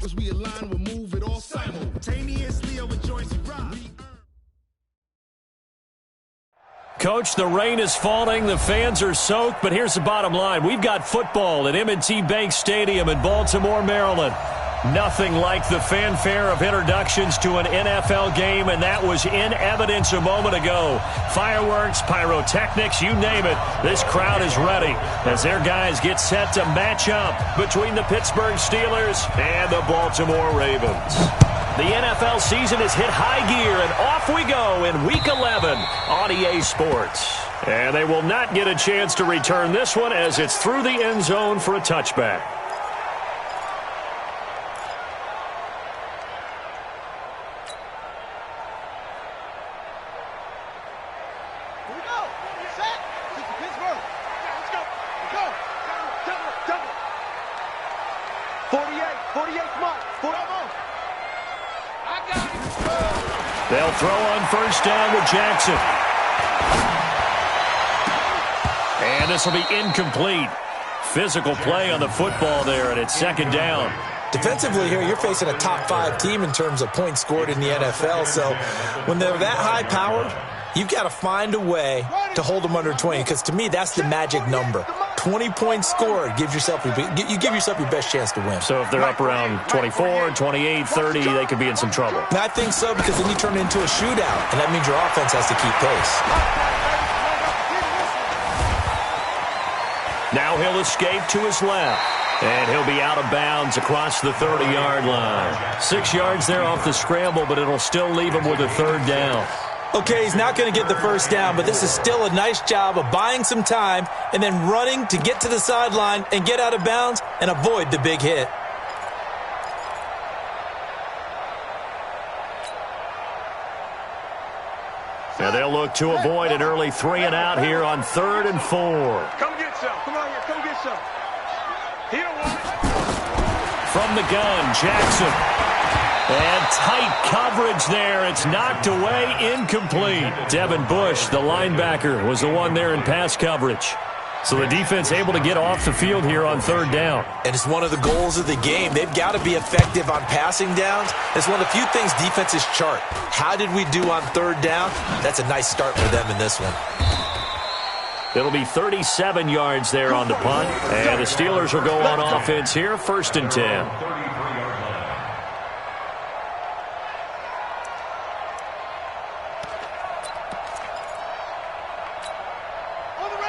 Cause we align, we'll move it all simultaneously over joints we rock. Coach, the rain is falling, the fans are soaked, but here's the bottom line. We've got football at M&T Bank Stadium in Baltimore, Maryland. Nothing like the fanfare of introductions to an NFL game, and that was in evidence a moment ago. Fireworks, pyrotechnics, you name it. This crowd is ready as their guys get set to match up between the Pittsburgh Steelers and the Baltimore Ravens. The NFL season has hit high gear, and off we go in Week 11 on EA Sports. And they will not get a chance to return this one as it's through the end zone for a touchback. They'll throw on first down with Jackson. And this will be incomplete. Physical play on the football there, and it's second down. Defensively here, you're facing a top-5 team in terms of points scored in the NFL. So when they're that high-powered, you've got to find a way to hold them under 20, because to me, that's the magic number. 20 points scored, you give yourself your best chance to win. So if they're up around 24, 28, 30, they could be in some trouble. And I think so, because then you turn it into a shootout, and that means your offense has to keep pace. Now he'll escape to his left. And he'll be out of bounds across the 30-yard line. 6 yards there off the scramble, but it'll still leave him with a third down. Okay, he's not going to get the first down, but this is still a nice job of buying some time and then running to get to the sideline and get out of bounds and avoid the big hit. Now they'll look to avoid an early 3-and-out here on 3rd and 4. Come get some. Come on here. Come get some. He don't want it. From the gun, Jackson. And tight coverage there. It's knocked away, incomplete. Devin Bush, the linebacker, was the one there in pass coverage. So the defense able to get off the field here on 3rd down. And it's one of the goals of the game. They've got to be effective on passing downs. It's one of the few things defenses chart. How did we do on 3rd down? That's a nice start for them in this one. It'll be 37 yards there on the punt. And the Steelers will go on offense here, 1st and 10.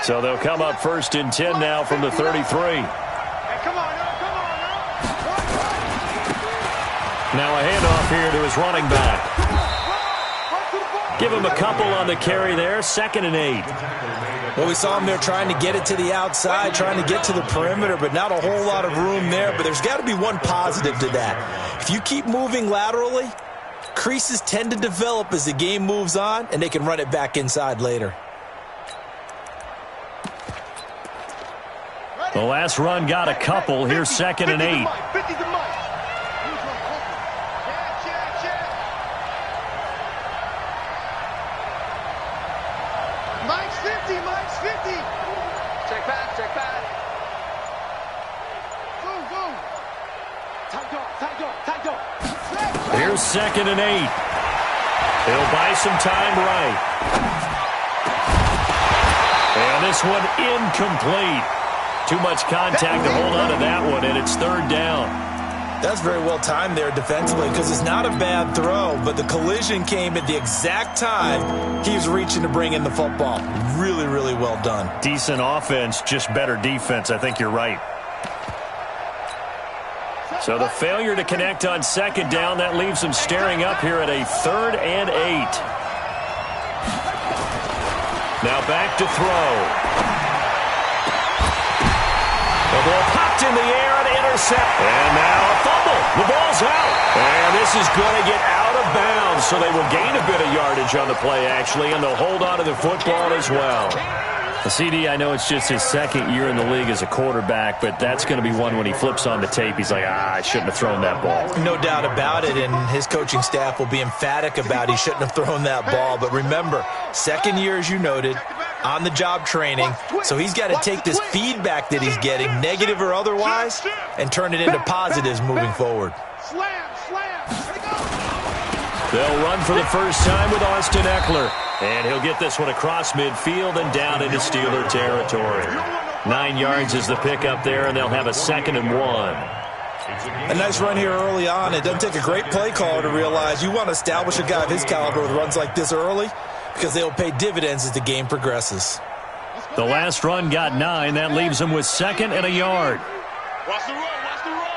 So they'll come up 1st and 10 now from the 33. Hey, come on now. Now a handoff here to his running back. Give him a couple on the carry there, 2nd and 8. Well, we saw him there trying to get it to the outside, trying to get to the perimeter, but not a whole lot of room there. But there's got to be one positive to that. If you keep moving laterally, creases tend to develop as the game moves on, and they can run it back inside later. The last run got a couple. Here's 2nd and 8. Mike's 50. Check back. Go. Here's 2nd and 8. He'll buy some time right. And this one incomplete. Too much contact to hold on to that one, and it's 3rd down. That's very well timed there defensively, because it's not a bad throw, but the collision came at the exact time he was reaching to bring in the football. Really, really well done. Decent offense, just better defense. I think you're right. So the failure to connect on 2nd down, that leaves him staring up here at a 3rd and 8. Now back to throw. The ball popped in the air and intercept. And now a fumble. The ball's out. And this is going to get out of bounds, so they will gain a bit of yardage on the play, actually, and they'll hold on to the football as well. The CD, I know it's just his 2nd year in the league as a quarterback, but that's going to be one when he flips on the tape. He's like, I shouldn't have thrown that ball. No doubt about it, and his coaching staff will be emphatic about he shouldn't have thrown that ball. But remember, 2nd year, as you noted, on-the-job training, so he's got to take this feedback that he's getting, negative or otherwise, and turn it into positives moving forward. They'll run for the first time with Austin Eckler, and he'll get this one across midfield and down into Steeler territory. 9 yards is the pickup there, and they'll have a 2nd and 1. A nice run here early on. It doesn't take a great play caller to realize you want to establish a guy of his caliber with runs like this early because they'll pay dividends as the game progresses. The last run got 9. That leaves him with 2nd and a yard. Watch the run, watch the run.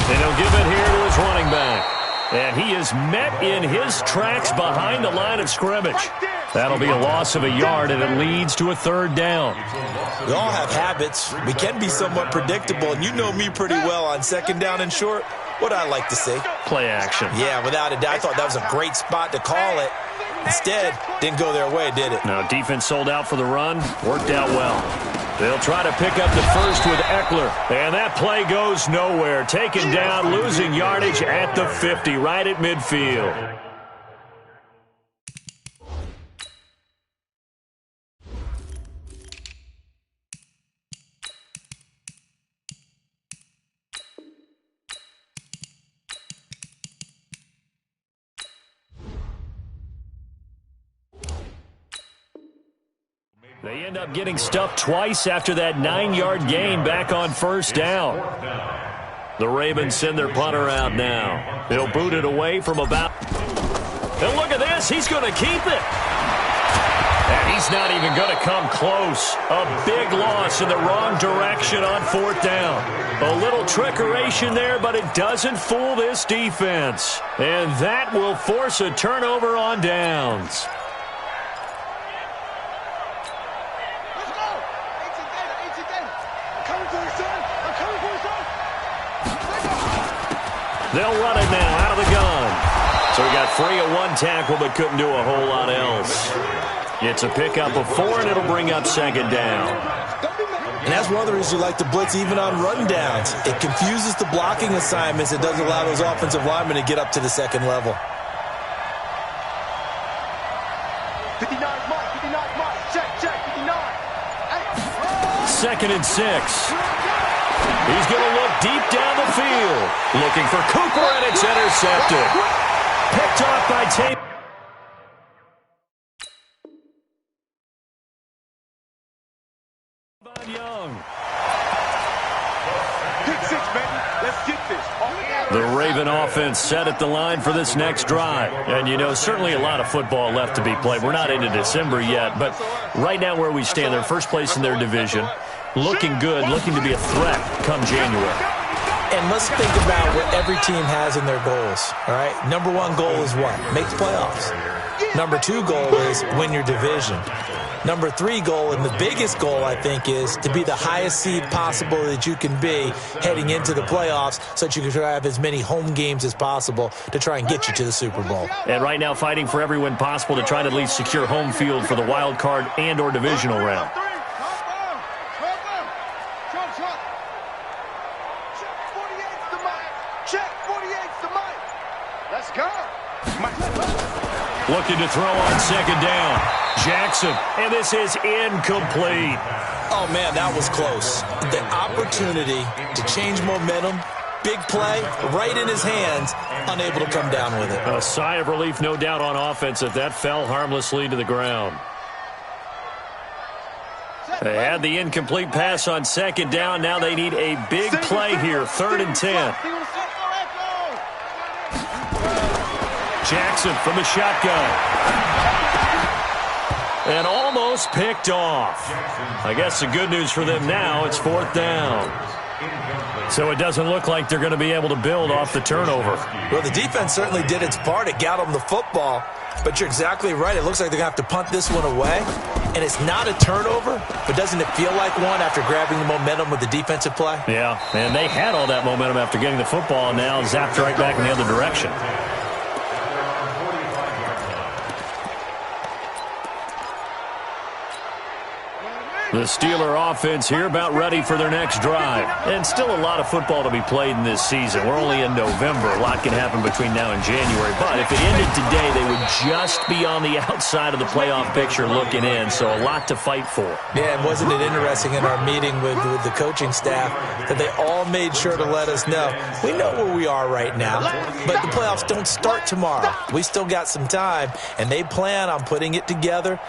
And he'll give it here to his running back. And he is met in his tracks behind the line of scrimmage. That'll be a loss of a yard, and it leads to a 3rd down. We all have habits. We can be somewhat predictable, and you know me pretty well on 2nd down and short. What I like to see. Play action. Yeah, without a doubt. I thought that was a great spot to call it. Instead, didn't go their way, did it? Now, defense sold out for the run. Worked out well. They'll try to pick up the first with Eckler. And that play goes nowhere. Taken down, losing yardage at the 50, right at midfield. They end up getting stuffed twice after that 9-yard gain back on 1st down. The Ravens send their punter out now. He'll boot it away from about... And look at this. He's going to keep it. And he's not even going to come close. A big loss in the wrong direction on 4th down. A little trickeration there, but it doesn't fool this defense. And that will force a turnover on downs. They'll run it now out of the gun. So he got free of 1 tackle but couldn't do a whole lot else. It's a pickup of 4, and it'll bring up 2nd down. And that's one of the reasons you like to blitz even on run downs. It confuses the blocking assignments. It doesn't allow those offensive linemen to get up to the 2nd level. 59 mark, check, 59. 2nd and 6. He's going to look deep down the field. Looking for Cooper, and it's intercepted. Picked off by Tate. Young. Pick 6, baby. Let's get this. The Raven offense set at the line for this next drive. And, you know, certainly a lot of football left to be played. We're not into December yet, but right now where we stand, they're first place in their division. Looking good, looking to be a threat come January. And let's think about what every team has in their goals, all right? Number 1 goal is what? Make the playoffs. Number 2 goal is win your division. Number 3 goal, and the biggest goal, I think, is to be the highest seed possible that you can be heading into the playoffs so that you can have as many home games as possible to try and get you to the Super Bowl. And right now fighting for every win possible to try to at least secure home field for the wild card and or divisional round. Let's go. Looking to throw on 2nd down. Jackson, and this is incomplete. Oh, man, that was close. The opportunity to change momentum, big play, right in his hands, unable to come down with it. A sigh of relief, no doubt, on offense if that fell harmlessly to the ground. They had the incomplete pass on 2nd down. Now they need a big play here, 3rd and 10. Jackson from the shotgun. And almost picked off. I guess the good news for them now, it's 4th down. So it doesn't look like they're going to be able to build off the turnover. Well, the defense certainly did its part. It got them the football. But you're exactly right. It looks like they're going to have to punt this one away. And it's not a turnover, but doesn't it feel like one after grabbing the momentum with the defensive play? Yeah, and they had all that momentum after getting the football, and now zapped right back in the other direction. The Steeler offense here about ready for their next drive. And still a lot of football to be played in this season. We're only in November. A lot can happen between now and January. But if it ended today, they would just be on the outside of the playoff picture looking in. So a lot to fight for. Yeah, and wasn't it interesting in our meeting with the coaching staff that they all made sure to let us know, we know where we are right now, but the playoffs don't start tomorrow. We still got some time, and they plan on putting it together,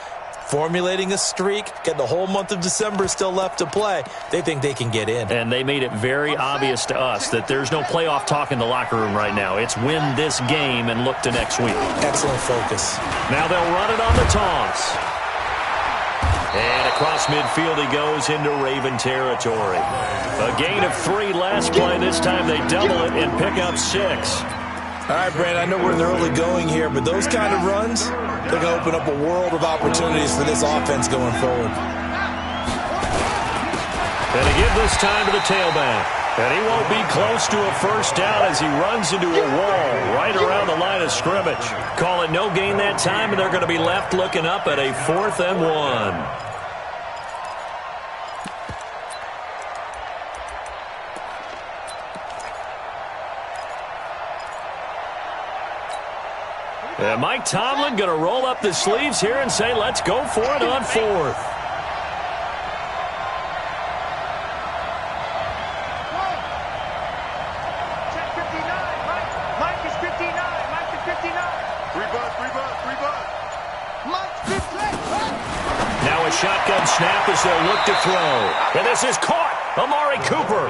formulating a streak, get the whole month of December still left to play. They think they can get in. And they made it very obvious to us that there's no playoff talk in the locker room right now. It's win this game and look to next week. Excellent focus. Now they'll run it on the toss. And across midfield he goes into Raven territory. A gain of 3 last play. This time they double it and pick up 6. All right, Brandon, I know we're in the early going here, but those kind of runs, they're going to open up a world of opportunities for this offense going forward. And they give this time to the tailback. And he won't be close to a first down as he runs into a wall right around the line of scrimmage. Call it no gain that time, and they're going to be left looking up at a 4th and 1. And Mike Tomlin going to roll up the sleeves here and say, let's go for it on 4th. Mike is 59. Mike is 59. Rebut. Mike's 59. Now a shotgun snap as they'll look to throw. And this is caught. Amari Cooper.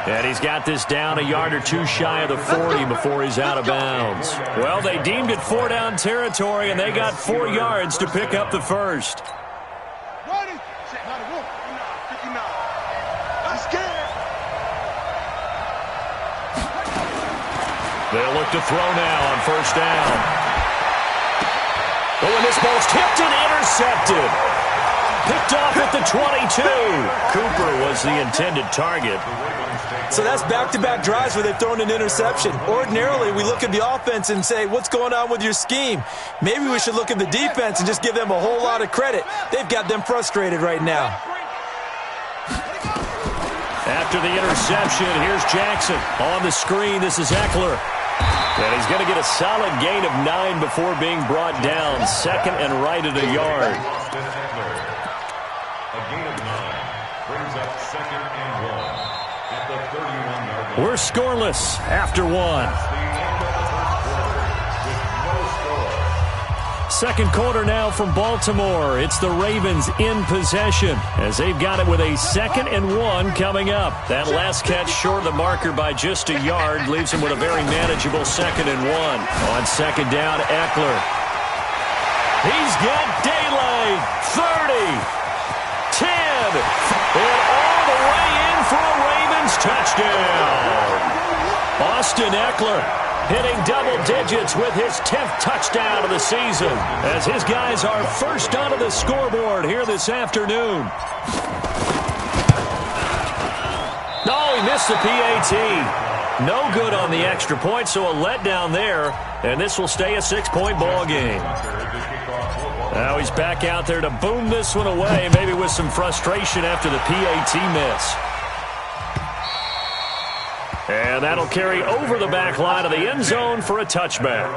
And he's got this down a yard or 2 shy of the 40 before he's out of bounds. Well, they deemed it 4 down territory, and they got 4 yards to pick up the first. They'll look to throw now on first down. Oh, and this ball's tipped and intercepted. Picked off at the 22. Cooper was the intended target. So that's back-to-back drives where they've thrown an interception. Ordinarily, we look at the offense and say, what's going on with your scheme? Maybe we should look at the defense and just give them a whole lot of credit. They've got them frustrated right now. After the interception, here's Jackson. On the screen, this is Eckler. And he's going to get a solid gain of 9 before being brought down. 2nd and right at a yard. We're scoreless after 1. Second quarter now from Baltimore. It's the Ravens in possession as they've got it with a 2nd and 1 coming up. That last catch short of the marker by just a yard leaves him with a very manageable 2nd and 1. On 2nd down, Eckler. He's got daylight. 30. 10. And all the way in for a Ravens touchdown. Austin Eckler hitting double digits with his 10th touchdown of the season as his guys are first onto the scoreboard here this afternoon. No, he missed the PAT. No good on the extra point, so a letdown there, and this will stay a 6-point ball game. Now he's back out there to boom this one away, maybe with some frustration after the PAT miss. And that'll carry over the back line of the end zone for a touchback.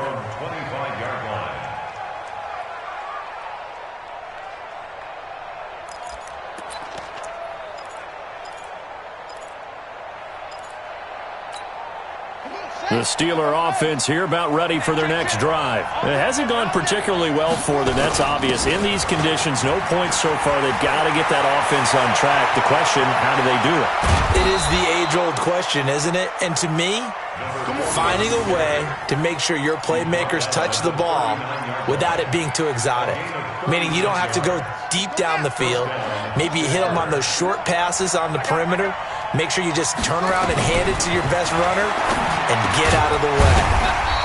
The Steeler offense here about ready for their next drive. It hasn't gone particularly well for them. That's obvious. In these conditions, no points so far. They've got to get that offense on track. The question, how do they do it? It is the age-old question, isn't it? And to me, finding a way to make sure your playmakers touch the ball without it being too exotic. Meaning you don't have to go deep down the field. Maybe you hit them on those short passes on the perimeter. Make sure you just turn around and hand it to your best runner and get out of the way.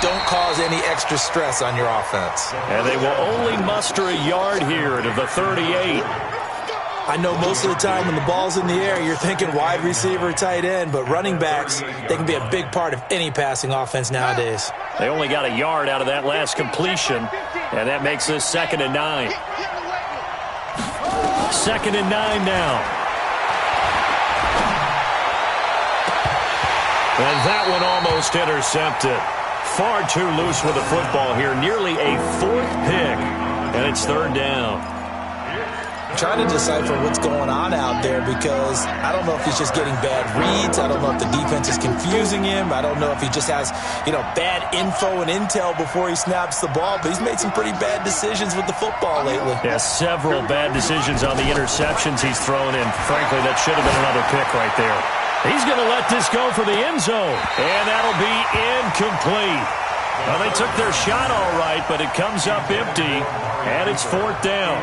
Don't cause any extra stress on your offense. And they will only muster a yard here to the 38. I know most of the time when the ball's in the air, you're thinking wide receiver, tight end, but running backs, they can be a big part of any passing offense nowadays. They only got a yard out of that last completion, and that makes this 2nd and 9. 2nd and 9 now. And that one almost intercepted. Far too loose with the football here. Nearly a 4th pick. And it's 3rd down. I'm trying to decipher what's going on out there because I don't know if he's just getting bad reads. I don't know if the defense is confusing him. I don't know if he just has, bad info and intel before he snaps the ball. But he's made some pretty bad decisions with the football lately. Yeah, several bad decisions on the interceptions he's thrown in. Frankly, that should have been another pick right there. He's going to let this go for the end zone. And that'll be incomplete. Well, they took their shot all right, but it comes up empty. And it's 4th down.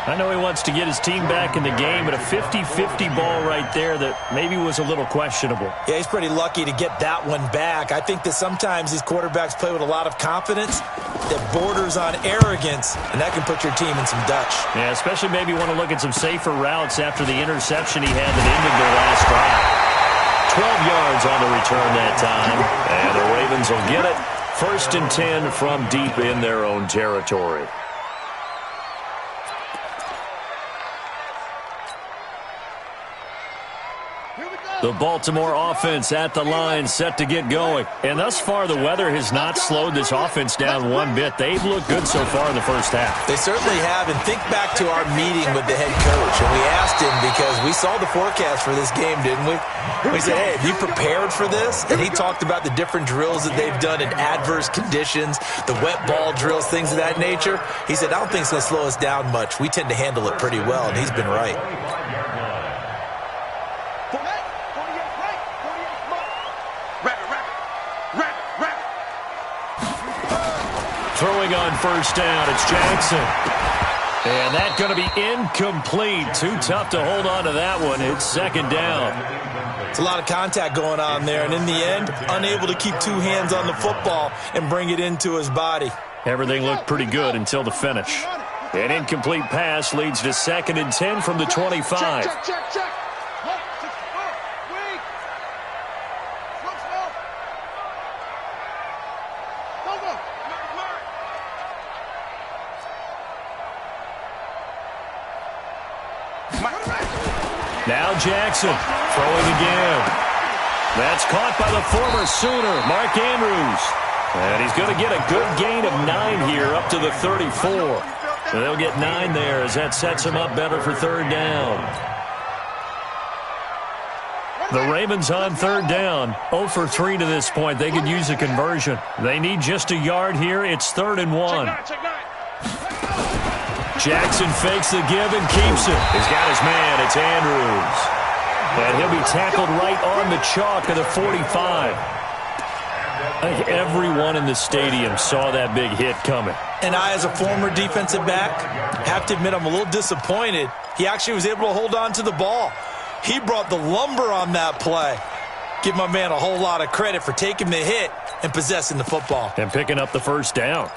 I know he wants to get his team back in the game, but a 50-50 ball right there that maybe was a little questionable. Yeah, he's pretty lucky to get that one back. I think that sometimes these quarterbacks play with a lot of confidence that borders on arrogance, and that can put your team in some Dutch. Yeah, especially maybe want to look at some safer routes after the interception he had that ended their last drive. 12 yards on the return that time, and the Ravens will get it. 1st and 10 from deep in their own territory. The Baltimore offense at the line, set to get going. And thus far, the weather has not slowed this offense down one bit. They've looked good so far in the first half. They certainly have. And think back to our meeting with the head coach. And we asked him because we saw the forecast for this game, didn't we? We said, hey, have you prepared for this? And he talked about the different drills that they've done in adverse conditions, the wet ball drills, things of that nature. He said, I don't think it's going to slow us down much. We tend to handle it pretty well, and he's been right. Throwing on 1st down, it's Jackson. And that's going to be incomplete. Too tough to hold on to that one. It's 2nd down. It's a lot of contact going on there, and in the end, unable to keep 2 hands on the football and bring it into his body. Everything looked pretty good until the finish. An incomplete pass leads to 2nd and 10 from the 25. Check. Now Jackson throwing again. That's caught by the former Sooner, Mark Andrews. And he's going to get a good gain of 9 here up to the 34. And they'll get 9 there as that sets him up better for 3rd down. The Ravens on 3rd down. 0 for 3 to this point. They could use a conversion. They need just a yard here. It's 3rd and 1. Jackson fakes the give and keeps it. He's got his man. It's Andrews. And he'll be tackled right on the chalk of the 45. I think everyone in the stadium saw that big hit coming. And I, as a former defensive back, have to admit I'm a little disappointed. He actually was able to hold on to the ball. He brought the lumber on that play. Give my man a whole lot of credit for taking the hit and possessing the football. And picking up the 1st down.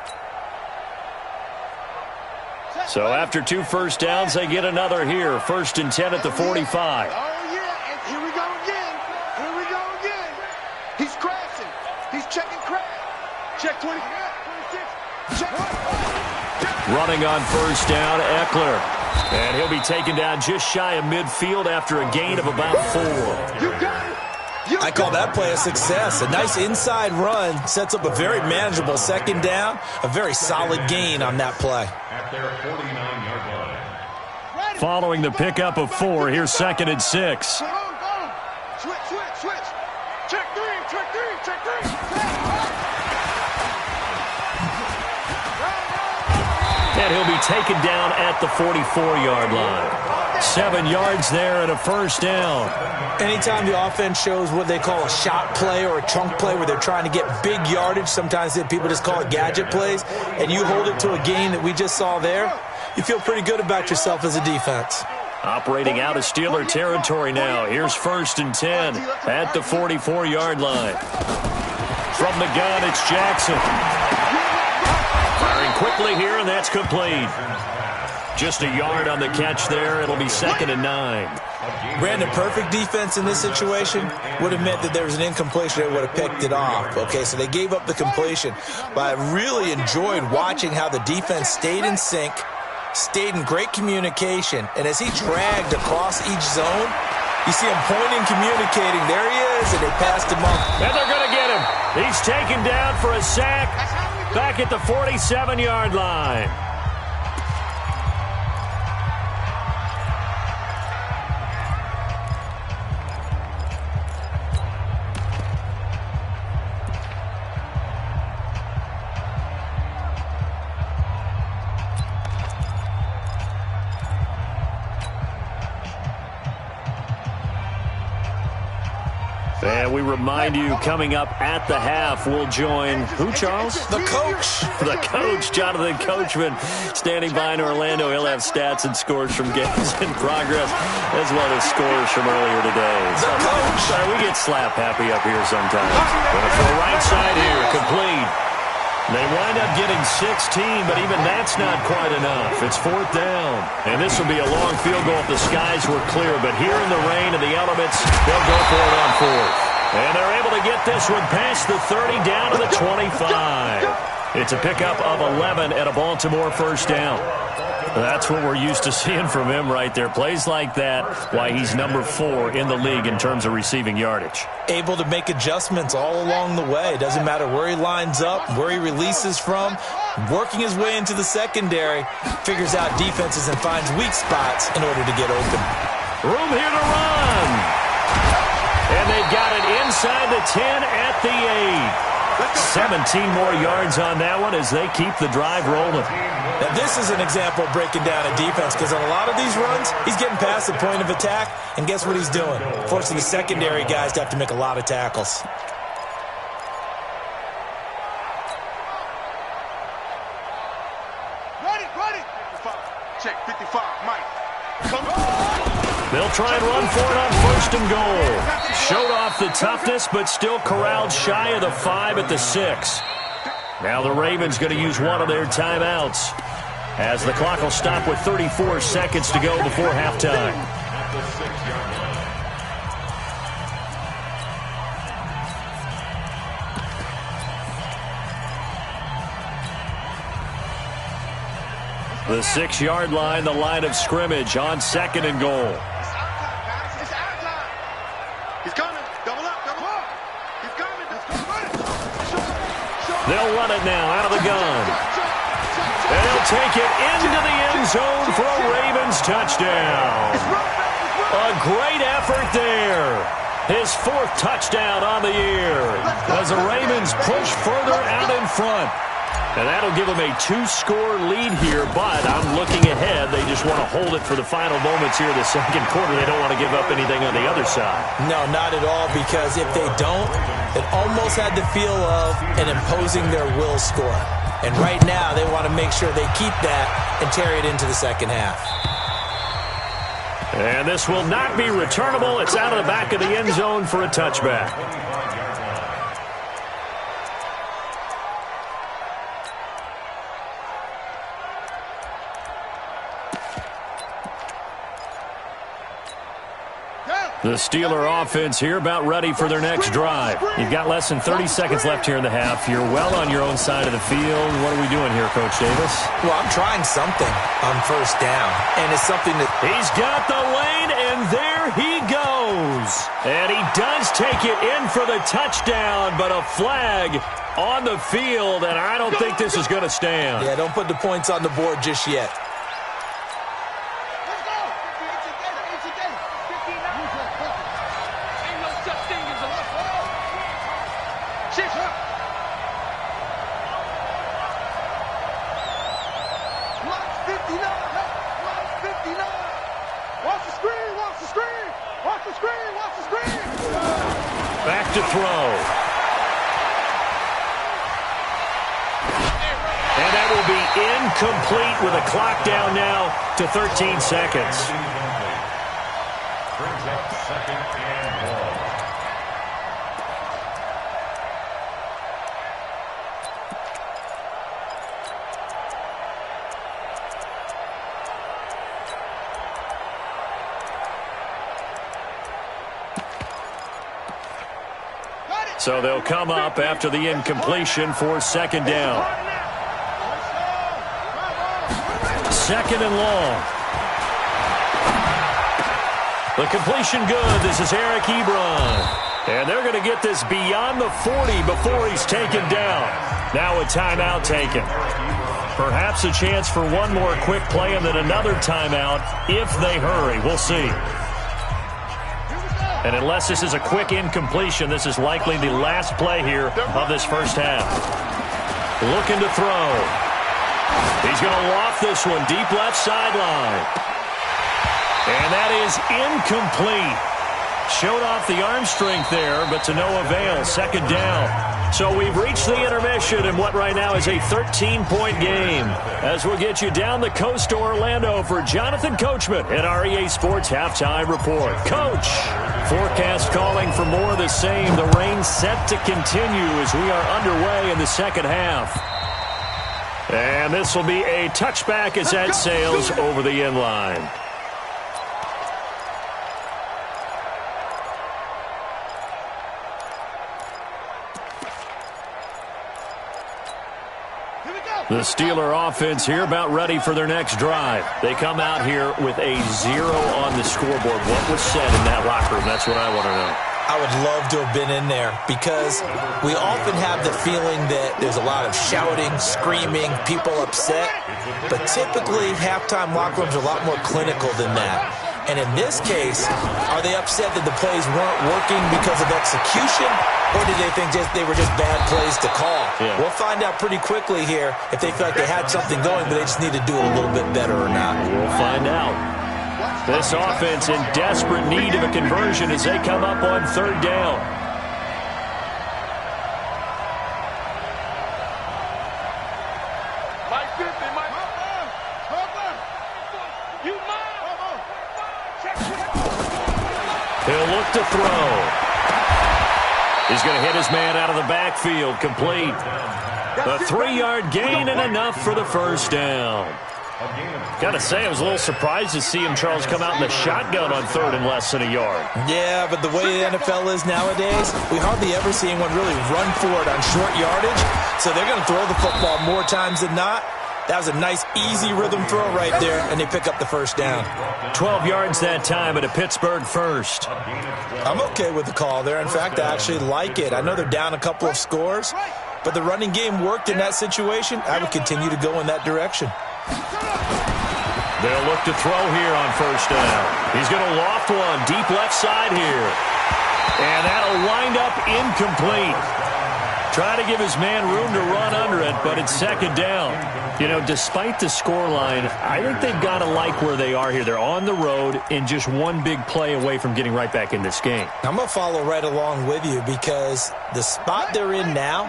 So after 2 first downs, they get another here. 1st and 10 at the 45. Oh, yeah, and here we go again. Here we go again. He's crashing. He's checking crash. Check 20. 26. Check. Running on 1st down, Eckler. And he'll be taken down just shy of midfield after a gain of about 4. You got it. I call that play a success. A nice inside run sets up a very manageable 2nd down. A very solid gain on that play. Following the pickup of 4, here's 2nd and 6. Switch. Check 3. And he'll be taken down at the 44-yard line. 7 yards there and a 1st down. Anytime the offense shows what they call a shot play or a chunk play where they're trying to get big yardage, sometimes people just call it gadget plays, and you hold it to a gain that we just saw there, you feel pretty good about yourself as a defense. Operating out of Steeler territory now. Here's 1st and 10 at the 44-yard line. From the gun, it's Jackson. Firing quickly here, and that's complete. Just a yard on the catch there. It'll be 2nd and 9. Brandon, perfect defense in this situation would have meant that there was an incompletion. They would have picked it off. Okay, so they gave up the completion. But I really enjoyed watching how the defense stayed in sync, stayed in great communication, and as he dragged across each zone, you see him pointing, communicating. There he is, and they passed him up. And they're going to get him. He's taken down for a sack back at the 47-yard line. And we remind you, coming up at the half, we'll join who, Charles? The coach. The coach, Jonathan Coachman, standing by in Orlando. He'll have stats and scores from games in progress, as well as scores from earlier today. The coach. Sorry, we get slap happy up here sometimes. Going for the right side here, complete. They wind up getting 16, but even that's not quite enough. It's 4th down. And this will be a long field goal if the skies were clear. But here in the rain and the elements, they'll go for it on 4th. And they're able to get this one past the 30 down to the 25. It's a pickup of 11 at a Baltimore first down. That's what we're used to seeing from him right there. Plays like that, why he's number 4 in the league in terms of receiving yardage. Able to make adjustments all along the way. Doesn't matter where he lines up, where he releases from. Working his way into the secondary, figures out defenses and finds weak spots in order to get open. Room here to run. And they've got it inside the 10 at the 8. 17 more yards on that one as they keep the drive rolling. Now this is an example of breaking down a defense, because on a lot of these runs, he's getting past the point of attack, and guess what he's doing? Forcing the secondary guys to have to make a lot of tackles. Ready. Check 55, Mike. Come on. They'll try and run for it on 1st and goal. Showed off the toughness, but still corralled shy of the 5 at the 6. Now the Ravens going to use one of their timeouts, as the clock will stop with 34 seconds to go before halftime. The 6-yard line, the line of scrimmage on 2nd and goal. They'll run it now out of the gun. And they'll take it into the end zone for a Ravens touchdown. A great effort there. His 4th touchdown on the year as the Ravens push further out in front. And that'll give them a 2-score lead here, but I'm looking ahead. They just want to hold it for the final moments here of the 2nd quarter. They don't want to give up anything on the other side. No, not at all, because if they don't, it almost had the feel of an imposing their will score. And right now, they want to make sure they keep that and carry it into the 2nd half. And this will not be returnable. It's out of the back of the end zone for a touchback. The Steeler offense here about ready for their next drive. You've got less than 30 seconds left here in the half. You're well on your own side of the field. What are we doing here, Coach Davis? Well, I'm trying something on 1st down, and it's something that... He's got the lane, and there he goes. And he does take it in for the touchdown, but a flag on the field, and I don't think this is going to stand. Yeah, don't put the points on the board just yet. Back to throw. And that will be incomplete with a clock down now to 13 seconds. Brings up 2nd and goal. So they'll come up after the incompletion for 2nd down. second and long. The completion good. This is Eric Ebron. And they're going to get this beyond the 40 before he's taken down. Now a timeout taken. Perhaps a chance for one more quick play and then another timeout if they hurry. We'll see. And unless this is a quick incompletion, this is likely the last play here of this first half. Looking to throw. He's going to loft this one deep left sideline. And that is incomplete. Showed off the arm strength there, but to no avail. Second down. So we've reached the intermission in what right now is a 13-point game. As we'll get you down the coast to Orlando for Jonathan Coachman at our EA Sports Halftime Report. Coach, forecast calling for more of the same. The rain set to continue as we are underway in the second half. And this will be a touchback as that sails over the end line. The Steeler offense here about ready for their next drive. They come out here with a 0 on the scoreboard. What was said in that locker room? That's what I want to know. I would love to have been in there because we often have the feeling that there's a lot of shouting, screaming, people upset. But typically, halftime locker rooms are a lot more clinical than that. And in this case, are they upset that the plays weren't working because of execution? Or did they think they were just bad plays to call? Yeah. We'll find out pretty quickly here if they feel like they had something going, but they just need to do it a little bit better or not. We'll find out. This offense in desperate need of a conversion as they come up on third down. He'll look to throw. He's going to hit his man out of the backfield. Complete. A 3-yard gain and enough for the first down. Got to say, I was a little surprised to see him, Charles, come out in the shotgun on third and less than a yard. Yeah, but the way the NFL is nowadays, we hardly ever see anyone really run for it on short yardage. So they're going to throw the football more times than not. That was a nice, easy rhythm throw right there, and they pick up the first down. 12 yards that time at a Pittsburgh first. I'm okay with the call there. In fact, I actually like it. I know they're down a couple of scores, but the running game worked in that situation. I would continue to go in that direction. They'll look to throw here on first down. He's going to loft one deep left side here. And that'll wind up incomplete. Try to give his man room to run under it, but it's second down. You know, despite the scoreline, I think they've got to like where they are here. They're on the road and just one big play away from getting right back in this game. I'm going to follow right along with you because the spot they're in now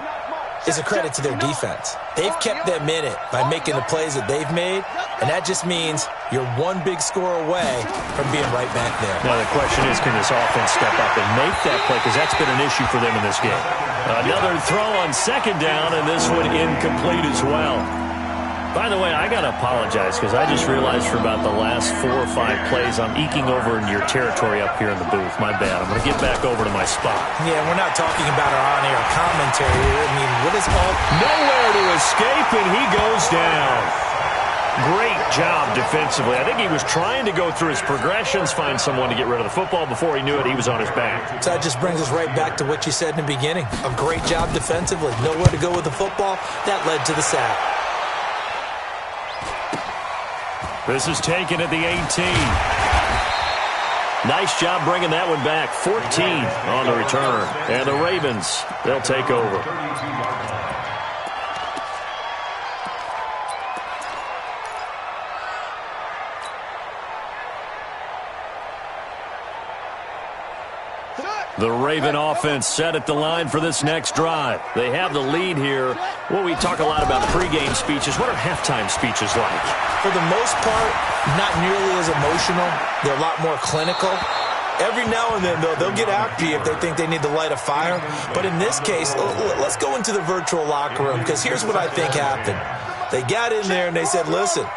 is a credit to their defense. They've kept them in it by making the plays that they've made, and that just means you're one big score away from being right back there. Now the question is, can this offense step up and make that play? Because that's been an issue for them in this game. Another throw on second down, and this one incomplete as well. By the way, I got to apologize because I just realized for about the last 4 or 5 plays I'm eking over into your territory up here in the booth. My bad. I'm going to get back over to my spot. Yeah, we're not talking about our on-air commentary here. I mean, what is all... Nowhere to escape, and he goes down. Great job defensively. I think he was trying to go through his progressions, find someone to get rid of the football. Before he knew it, he was on his back. So that just brings us right back to what you said in the beginning. A great job defensively. Nowhere to go with the football. That led to the sack. This is taken at the 18. Nice job bringing that one back. 14 on the return. And the Ravens, they'll take over. The Raven offense set at the line for this next drive. They have the lead here. Well, we talk a lot about pregame speeches. What are halftime speeches like? For the most part, not nearly as emotional. They're a lot more clinical. Every now and then, though, they'll get after you if they think they need to light a fire. But in this case, let's go into the virtual locker room, because here's what I think happened. They got in there and they said, listen,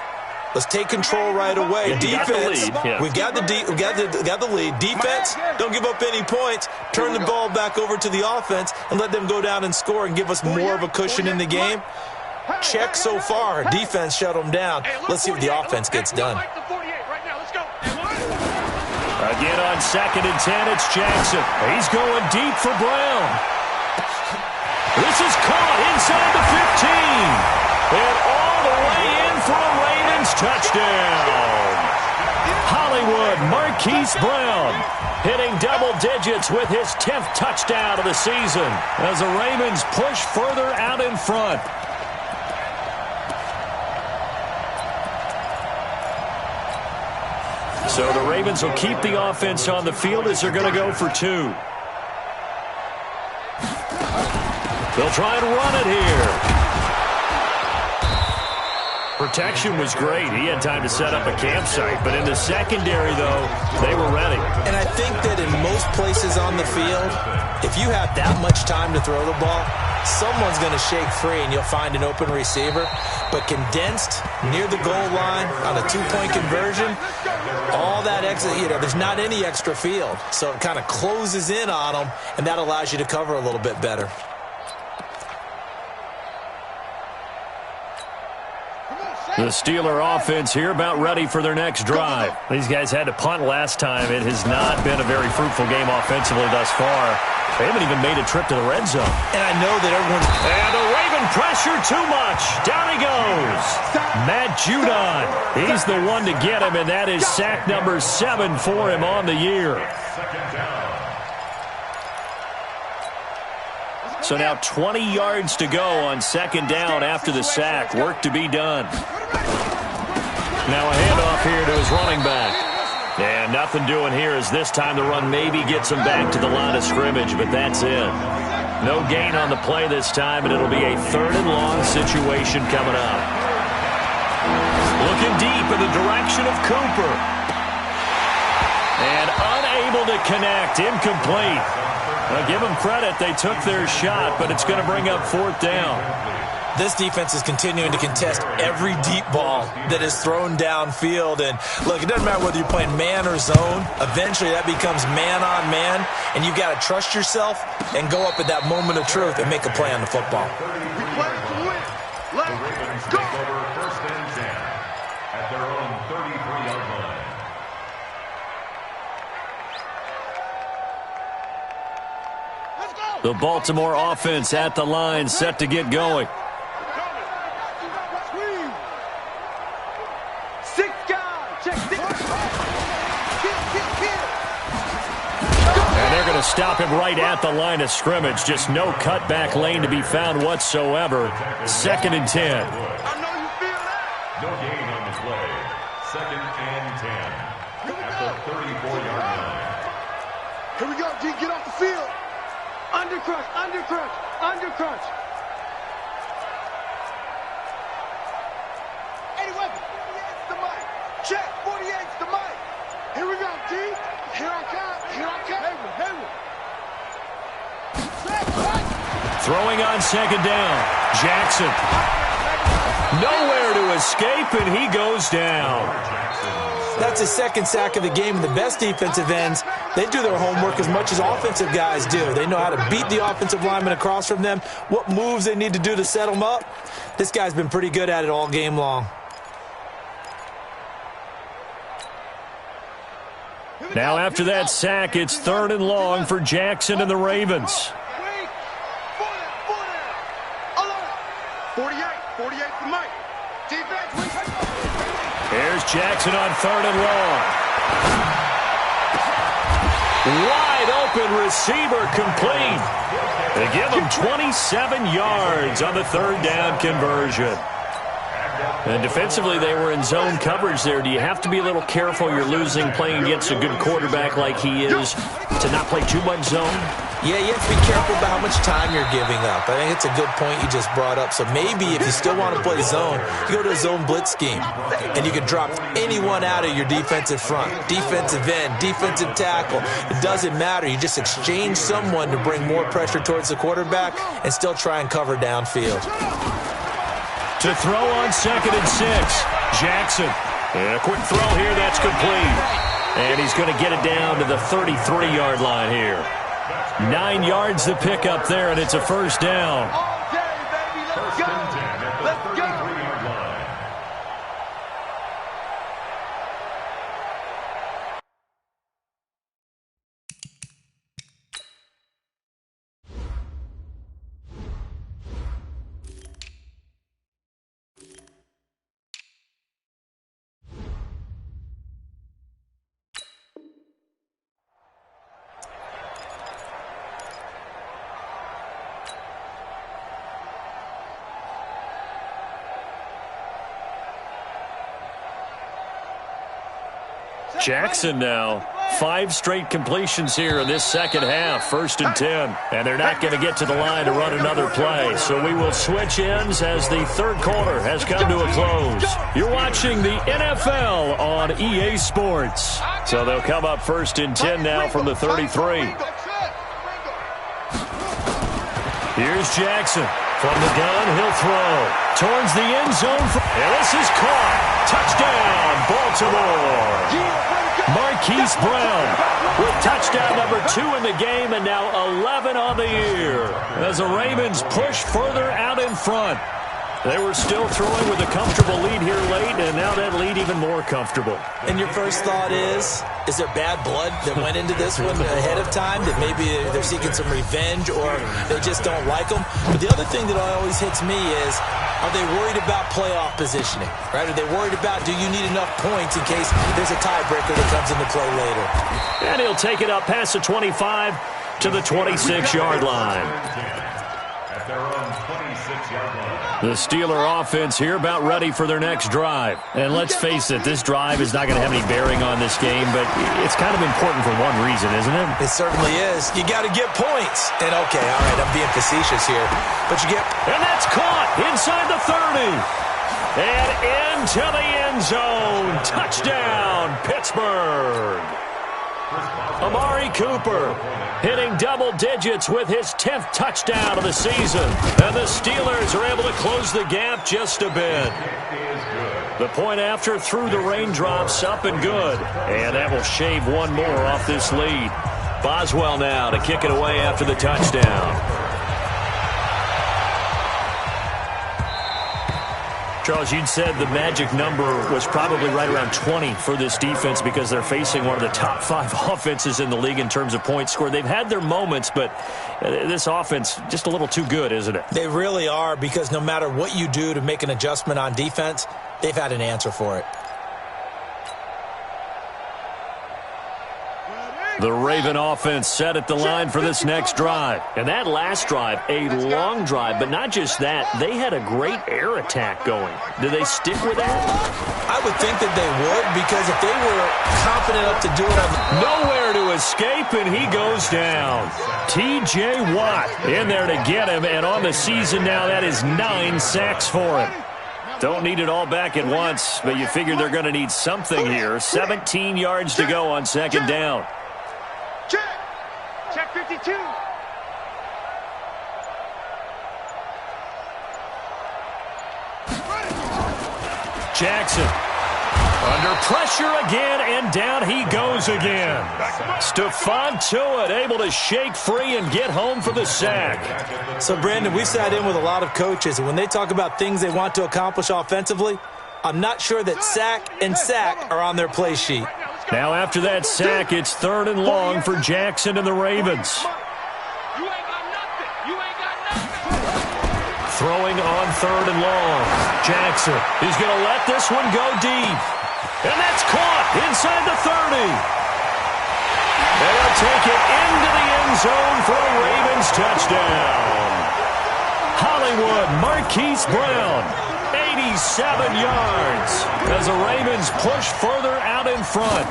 let's take control right away. Yeah, defense, we've got the lead. Defense, don't give up any points. Turn the ball back over to the offense and let them go down and score and give us more of a cushion in the game. check so far. Defense shut them down. Let's see what the offense gets done. Again on 2nd and 10, it's Jackson. He's going deep for Brown. This is caught inside the 15. And all the way in for a Ravens touchdown. Hollywood Marquise Brown hitting double digits with his 10th touchdown of the season as the Ravens push further out in front. So the Ravens will keep the offense on the field as they're going to go for 2. They'll try and run it here. Protection was great. He had time to set up a campsite. But in the secondary, though, they were ready. And I think that in most places on the field, if you have that much time to throw the ball, someone's going to shake free and you'll find an open receiver. But condensed near the goal line on a 2-point conversion, all that extra, there's not any extra field. So it kind of closes in on them, and that allows you to cover a little bit better. The Steeler offense here about ready for their next drive. These guys had to punt last time. It has not been a very fruitful game offensively thus far. They haven't even made a trip to the red zone. And I know that everyone's... And the Raven pressure too much. Down he goes. Matt Judon. He's the one to get him, and that is sack number 7 for him on the year. So now 20 yards to go on 2nd down after the sack. Work to be done. Now a handoff here to his running back. And nothing doing here as this time the run maybe gets him back to the line of scrimmage, but that's it. No gain on the play this time, and it'll be a 3rd and long situation coming up. Looking deep in the direction of Cooper. And unable to connect. Incomplete. Now, give them credit. They took their shot, but it's going to bring up 4th down. This defense is continuing to contest every deep ball that is thrown downfield. And, look, it doesn't matter whether you're playing man or zone. Eventually, that becomes man on man, and you've got to trust yourself and go up at that moment of truth and make a play on the football. We play to win. Let's go. Over 1st and 10 at their own 33-yard line. The Baltimore offense at the line, set to get going. 6 guys. Check 6. And they're going to stop him right at the line of scrimmage. Just no cutback lane to be found whatsoever. 2nd and 10. I know you feel that. No gain on the play. 2nd and 10 at the 34-yard line. Here we go, G. Get off the field. Undercrunch, undercrunch, undercrunch. 81, 48's the mic. Check, 48's the mic. Here we go, G. Here I come, here I come. Throwing on 2nd down. Jackson. Nowhere to escape, and he goes down. That's his 2nd sack of the game. And the best defensive ends, they do their homework as much as offensive guys do. They know how to beat the offensive lineman across from them, what moves they need to do to set them up. This guy's been pretty good at it all game long. Now after that sack, it's 3rd and long for Jackson and the Ravens. 48 the mic. Defense, Here's Jackson on 3rd and long. Wide open receiver complete. They give him 27 yards on the 3rd down conversion. And defensively, they were in zone coverage there. Do you have to be a little careful? You're losing playing against a good quarterback like he is to not play too much zone? Yeah, you have to be careful about how much time you're giving up. I think it's a good point you just brought up. So maybe if you still want to play zone, you go to a zone blitz scheme. And you can drop anyone out of your defensive front. Defensive end, defensive tackle. It doesn't matter. You just exchange someone to bring more pressure towards the quarterback and still try and cover downfield. To throw on 2nd and 6. Jackson. And a quick throw here. That's complete. And he's going to get it down to the 33-yard line here. 9 yards to pick up there, and it's a 1st down. all day, baby. Let's go. at the 33-yard line. Jackson now. 5 straight completions here in this second half. 1st and 10. And they're not going to get to the line to run another play. So we will switch ends as the third quarter has come to a close. You're watching the NFL on EA Sports. So they'll come up 1st and 10 now from the 33. Here's Jackson. From the gun, he'll throw. Towards the end zone. And this is caught. Touchdown, Baltimore. Marquise Brown with touchdown number 2 in the game and now 11 on the year. As the Ravens push further out in front. They were still throwing with a comfortable lead here late, and now that lead even more comfortable. And your first thought is there bad blood that went into this one ahead of time, that maybe they're seeking some revenge or they just don't like them? But the other thing that always hits me is, are they worried about playoff positioning? Right? Are they worried about, do you need enough points in case there's a tiebreaker that comes into play later? And he'll take it up past the 25 to the 26-yard line. At their own 26-yard line. The Steeler offense here about ready for their next drive. And let's face it, this drive is not going to have any bearing on this game, but it's kind of important for one reason, isn't it? It certainly is. You got to get points. And okay, all right, I'm being facetious here, but you get... And that's caught inside the 30. And into the end zone. Touchdown, Pittsburgh. Amari Cooper hitting double digits with his 10th touchdown of the season. And the Steelers are able to close the gap just a bit. The point after through the raindrops, up and good. And that will shave one more off this lead. Boswell now to kick it away after the touchdown. Charles, you'd said the magic number was probably right around 20 for this defense because they're facing one of the top 5 offenses in the league in terms of points scored. They've had their moments, but this offense just a little too good, isn't it? They really are, because no matter what you do to make an adjustment on defense, they've had an answer for it. The Raven offense set at the line for this next drive. And that last drive, a long drive, but not just that. They had a great air attack going. Do they stick with that? I would think that they would, because if they were confident enough to do it on the... Nowhere to escape, and he goes down. T.J. Watt in there to get him, and on the season now, that is 9 sacks for him. Don't need it all back at once, but you figure they're going to need something here. 17 yards to go on second down. Check 52. Jackson under pressure again, and down he goes again. Stephon Tuitt able to shake free and get home for the sack. So, Brandon, we've sat in with a lot of coaches, and when they talk about things they want to accomplish offensively, I'm not sure that sack and sack are on their play sheet. Now after that sack, it's 3rd and long for Jackson and the Ravens. Throwing on 3rd and long. Jackson is going to let this one go deep. And that's caught inside the 30. They'll take it into the end zone for a Ravens touchdown. Hollywood Marquise Brown, 87 yards as the Ravens push further out in front.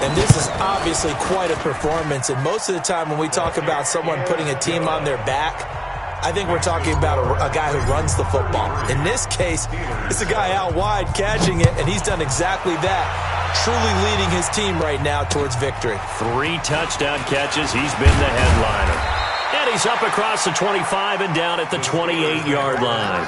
And this is obviously quite a performance. And most of the time when we talk about someone putting a team on their back, I think we're talking about a guy who runs the football. In this case, it's a guy out wide catching it, and he's done exactly that, truly leading his team right now towards victory. 3 touchdown catches. He's been the headliner. And he's up across the 25 and down at the 28-yard line.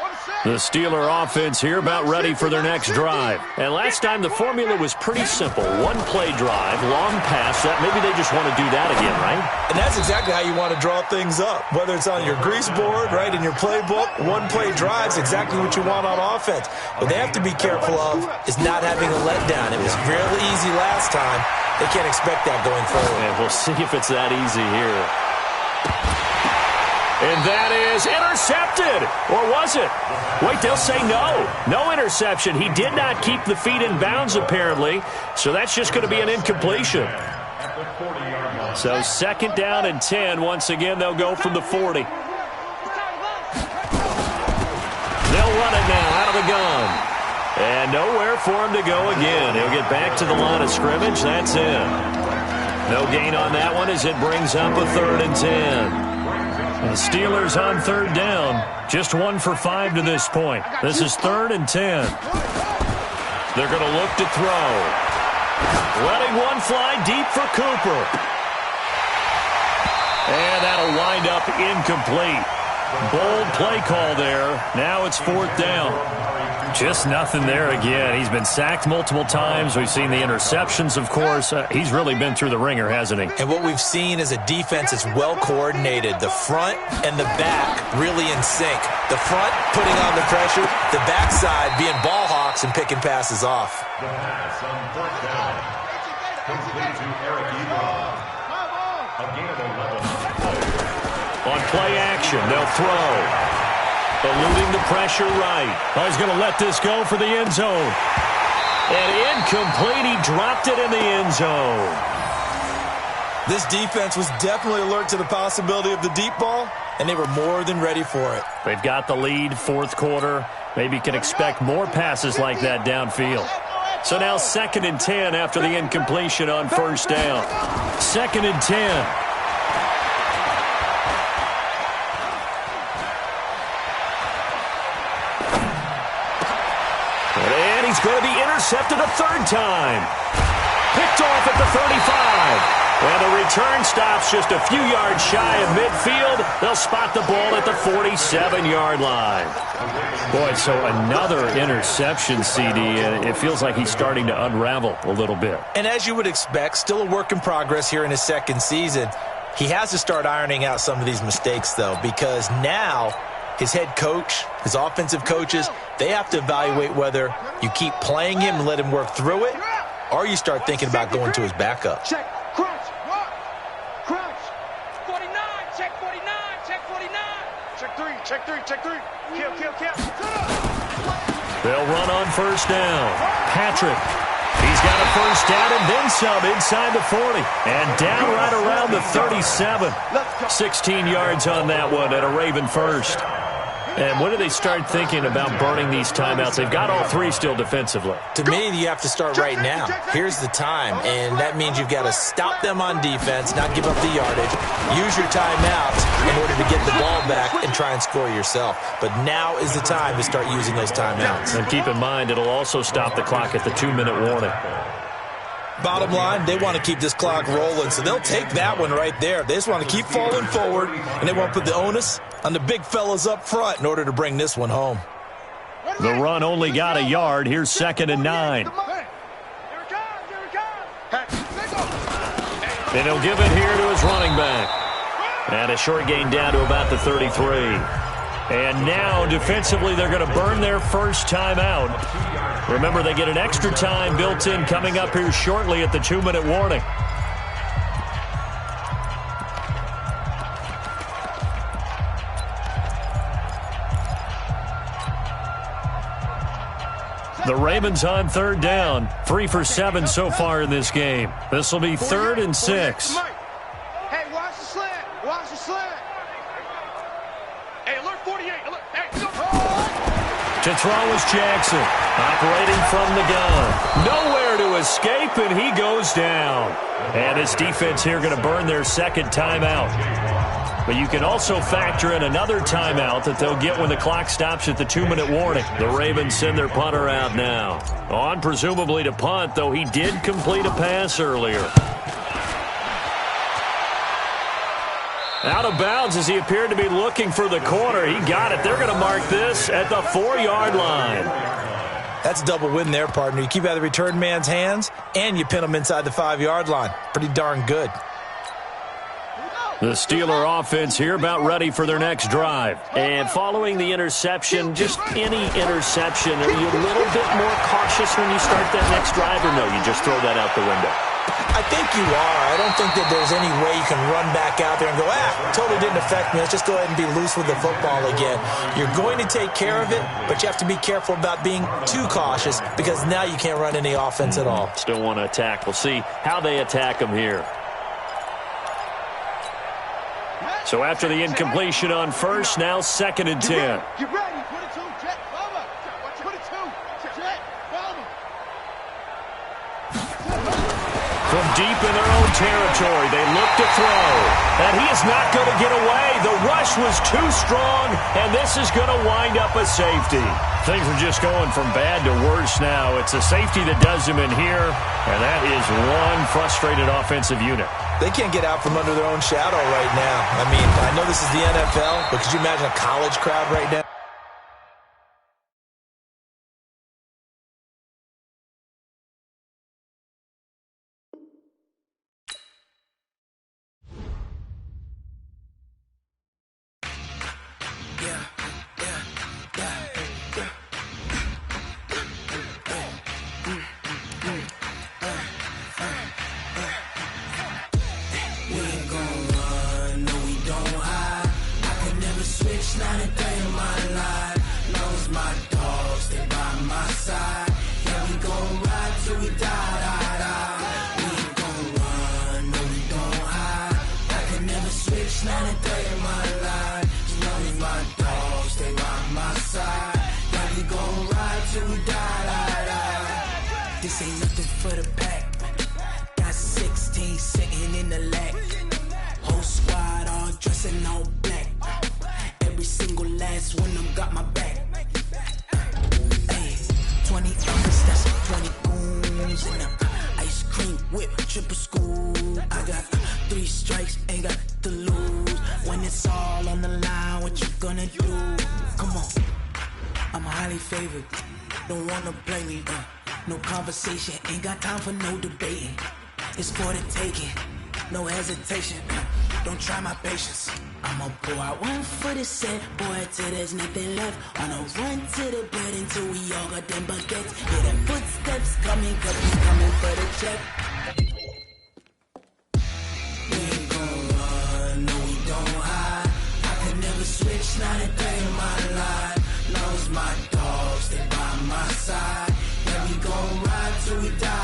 On the set. The Steeler offense here about ready for their next drive. And last time the formula was pretty simple. One-play drive, long pass. That maybe they just want to do that again, right? And that's exactly how you want to draw things up. Whether it's on your grease board, right, in your playbook, one-play drive's exactly what you want on offense. What they have to be careful of is not having a letdown. It was really easy last time. They can't expect that going forward. And we'll see if it's that easy here. And that is intercepted. Or was it? Wait, they'll say no. No interception. He did not keep the feet in bounds, apparently. So that's just going to be an incompletion. So 2nd down and 10. Once again, they'll go from the 40. They'll run it now out of the gun. And nowhere for him to go again. He'll get back to the line of scrimmage. That's it. No gain on that one as it brings up a 3rd and 10. The Steelers on 3rd down. Just 1 for 5 to this point. This is 3rd and 10. They're going to look to throw. Letting one fly deep for Cooper. And that'll wind up incomplete. Bold play call there. Now it's 4th down. Just nothing there again. He's been sacked multiple times. We've seen the interceptions, of course. He's really been through the ringer, hasn't he? And what we've seen is a defense that's well coordinated. The front and the back really in sync. The front putting on the pressure. The backside being ball hawks and picking passes off. On play action, they'll throw. Eluding the pressure right. Oh, he's going to let this go for the end zone. And incomplete. He dropped it in the end zone. This defense was definitely alert to the possibility of the deep ball, and they were more than ready for it. They've got the lead, 4th quarter. Maybe can expect more passes like that downfield. So now 2nd and 10 after the incompletion on 1st down. 2nd and 10. And he's going to be intercepted a 3rd time. Picked off at the 35. And the return stops just a few yards shy of midfield. They'll spot the ball at the 47-yard line. Boy, so another interception, CD, and it feels like he's starting to unravel a little bit. And as you would expect, still a work in progress here in his 2nd season. He has to start ironing out some of these mistakes, though, because now his head coach, his offensive coaches, they have to evaluate whether you keep playing him and let him work through it, or you start thinking about going to his backup. Check, crunch, crunch. 49, check 49, check 49. Check 3, check 3, check 3. Kill. They'll run on 1st down. Patrick. He's got a 1st down and then some inside the 40. And down right around the 37. 16 yards on that one and a Raven 1st. And when do they start thinking about burning these timeouts? They've got all 3 still defensively. To me, you have to start right now. Here's the time, and that means you've got to stop them on defense, not give up the yardage, use your timeouts in order to get the ball back and try and score yourself. But now is the time to start using those timeouts. And keep in mind, it'll also stop the clock at the 2-minute warning. Bottom line, they want to keep this clock rolling, so they'll take that one right there. They just want to keep falling forward, and they want to put the onus on the big fellas up front in order to bring this one home. The run only got a yard. Here's 2nd and 9. And he'll give it here to his running back. And a short gain down to about the 33. And now, defensively, they're going to burn their 1st timeout. Remember, they get an extra time built in coming up here shortly at the 2-minute warning. The Ravens on 3rd down. 3 for 7 so far in this game. This will be 3rd and 6. Hey, watch the slant. Watch the slant. Hey, alert 48. Alert. Hey, go. To throw is Jackson. Operating from the gun. Nowhere to escape, and he goes down. And this defense here going to burn their 2nd timeout. But you can also factor in another timeout that they'll get when the clock stops at the 2-minute warning. The Ravens send their punter out now. On presumably to punt, though he did complete a pass earlier. Out of bounds as he appeared to be looking for the corner. He got it. They're going to mark this at the 4-yard line. That's a double win there, partner. You keep out of the return man's hands, and you pin him inside the 5-yard line. Pretty darn good. The Steeler offense here about ready for their next drive. And following the interception, just any interception, are you a little bit more cautious when you start that next drive, or no, you just throw that out the window? I think you are. I don't think that there's any way you can run back out there and go, totally didn't affect me. Let's just go ahead and be loose with the football again. You're going to take care of it, but you have to be careful about being too cautious because now you can't run any offense at all. Still want to attack. We'll see how they attack them here. So after the incompletion on first, now 2nd and 10. Get ready. 22, jet, bomber. 22, jet, bomber. From deep in their own territory, they look to throw. And he is not going to get away. The rush was too strong, and this is going to wind up a safety. Things are just going from bad to worse now. It's a safety that does him in here, and that is one frustrated offensive unit. They can't get out from under their own shadow right now. I mean, I know this is the NFL, but could you imagine a college crowd right now? This ain't nothing for the pack. Got 16 sitting in the lap. Whole squad all dressing all black. Every single last one of them got my back. Hey, 20 others, that's 20 goons in them. Ice cream whip, triple scoop. I got 3 strikes, ain't got to lose. When it's all on the line, what you gonna do? Come on, I'm highly favored. Don't wanna play me, no conversation, ain't got time for no debating. It's for the taking, no hesitation. Don't try my patience. I'ma pull out one foot and set, boy, till there's nothing left. On a run to the bed until we all got them baguettes. Hear them footsteps coming, cause we coming for the check. We ain't gon' run, no we don't hide. I can never switch, not a day in my life. Knows my dogs, they by my side. Yeah, we gon' ride till we die.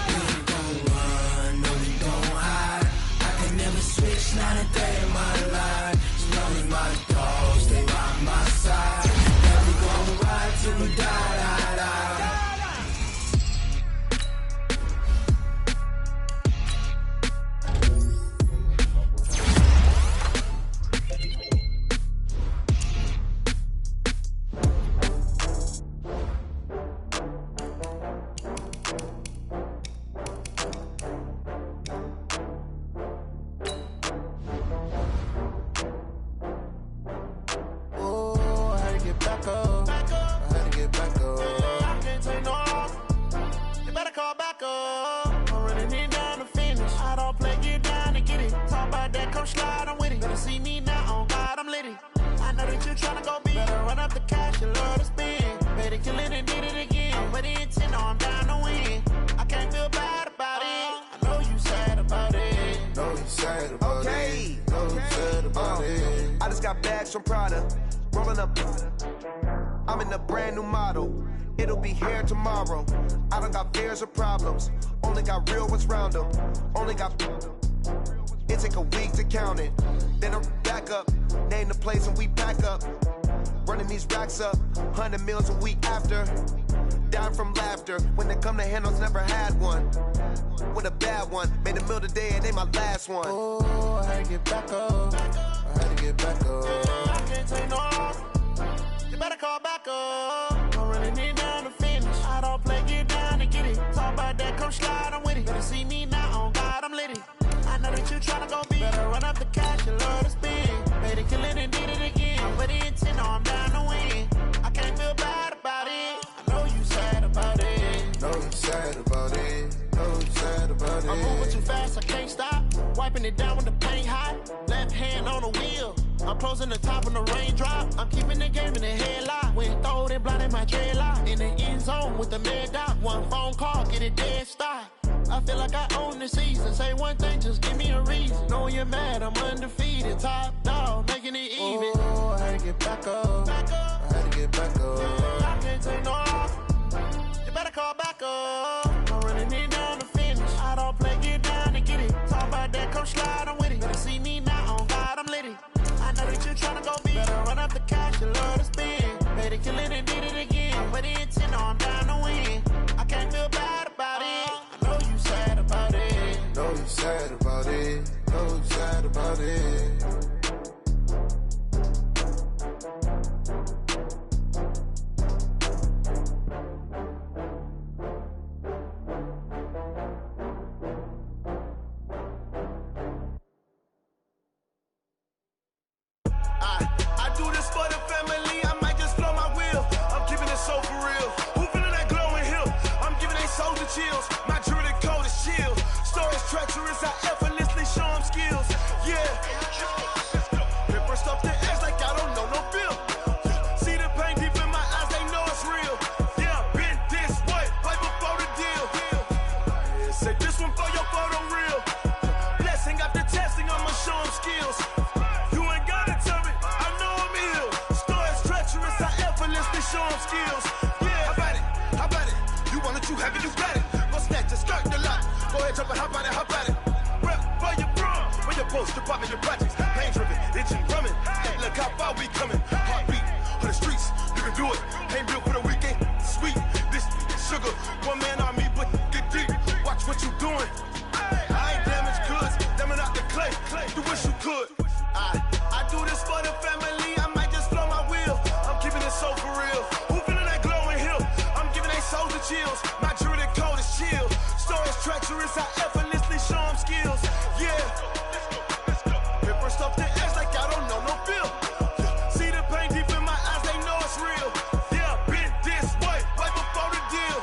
We ain't gon' run, no we don't hide. I can never switch, not a day in my life. As long as my dogs, they by my side. Yeah, we gon' ride till we die. From Prada, rolling up. I'm in a brand new model. It'll be here tomorrow. I don't got fears or problems. Only got real ones round them. Only got. It take a week to count it. Then I'm back up. Name the place and we pack up. Running these racks up. 100 meals a week after. Down from laughter. When they come to handles, never had one. With a bad one. Made a meal today and they my last one. Oh, I had to get back up. I had to get back up. I can't take no off. You better call back up. I'm running it down to finish. I don't play, get down to get it. Talk about that, come slide, I'm with it. Better see me now, on God, I'm litty. I know that you tryna go be. Better run up the cash. sad about it. No sad about it. I'm moving too fast, I can't stop. Wiping it down when the paint hot. Left hand on the wheel. I'm closing the top when the raindrop. I'm keeping the game in the headlock. When throwed and blinded my dreadlock. In the end zone with the mad dot. One phone call, get it dead stop. I feel like I own the season. Say one thing, just give me a reason. Knowing you're mad, I'm undefeated. Top dog, making it even. Oh, I had to get back up. I had to get back up. I can't take no off. You better call back up. I'm running it down to finish. I don't play, get down to get it. Talk about that, come slide, I'm with it. Better see me now, on God, I'm lit it. I know that you're tryna go big. Better run up the cash, you love to spend. Better kill it and did it again. But the intent, I'm down to win. I can't feel bad about it. I know you sad about it. No, you sad about it. No, you sad about it. I do this for the family, I might just blow my wheel. I'm keeping it so for real. Who feeling that glowing hill? I'm giving they soldier chills. My jewelry coat is chill. Stories treacherous, I effortlessly show them skills. Yeah. Paper stuff the edge like I don't know no feel. See the pain deep in my eyes, they know it's real. Yeah, been this way, right before the deal. Say this one for your photo real. Blessing after testing, I'ma show them skills. Show them skills. Yeah, how about it? You want it, you have it, you got it. Go snatch it, skirt the lot. Go ahead, jump it, how about it? Rep for your bro, for your post, your pop and your projects. Pain driven, itching, drumming. Hey, look how far we coming. Heartbeat for the streets, you can do it. Ain't built for the weekend. Sweet, this sugar, one man army, but get deep. Watch what you doing. I ain't damaged goods, damn it out the clay. You wish you could. I do this for the family. I might just blow my wheel. I'm keeping it so for real. Who feeling that glowing hill? I'm giving they soldier chills. My jewelry coat is chill. Stories treacherous, I effortlessly show them skills. Yeah. Paper stuff the edge like I don't know no feel. See the pain deep in my eyes, they know it's real. Yeah, been this way, right before the deal.